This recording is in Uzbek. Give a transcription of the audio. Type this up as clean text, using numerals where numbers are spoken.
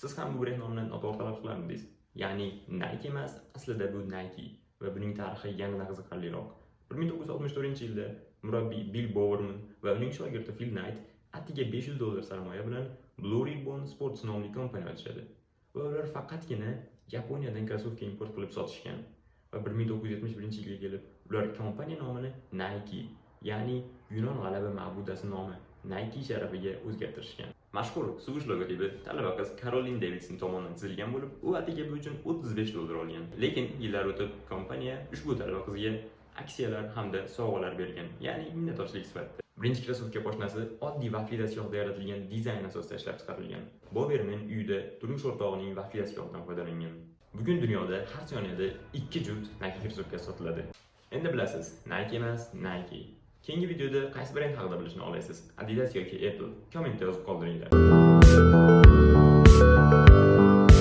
Siz ham bu brend nomini noto'g'ri talaffuz qilardingiz. Ya'ni Nike emas, aslida bu Nike va buning tarixi yanada qiziqarliroq. 1964-yilda murabbiy Bill Bowerman va uning shogirdi Phil Knight attiga $500 sarmoya bilan Blue Ribbon Sports nomli kompaniya ochishadi. Va ular faqatgina Yaponiyadan krossovka import qilib sotishgan. Va 1971-yilga kelib ular kompaniya nomini Nike, ya'ni Yunon g'alaba ma'budasi nomi Nike sharafiga o'zgartirishgan. Mashhur suvish logotipi talaba qiz Caroline Davidson tomonidan chizilgan bo'lib, u atigi bu uchun $35 olgan. Lekin yillar o'tib kompaniya ushbu talaba qizga aksiyalar hamda sovg'alar bergan, ya'ni minnatdorchilik sifatida. Birinchi krossovka poshnasi oddiy vafli dastgohda yaratilgan dizayn asosida ishlab chiqarilgan. Bowerman uyida turmush o'rtog'ining vafli dastgohidan foydalangan. Bugun dunyoda har soniyada 2 juft Nike krossovkasi sotiladi. Endi bilasiz, Nike emas, Nike. Keyingi videoda qaysi brend haqida bilishni olasiz? Adidas yoki Apple? Kommentda yozib qoldiringlar.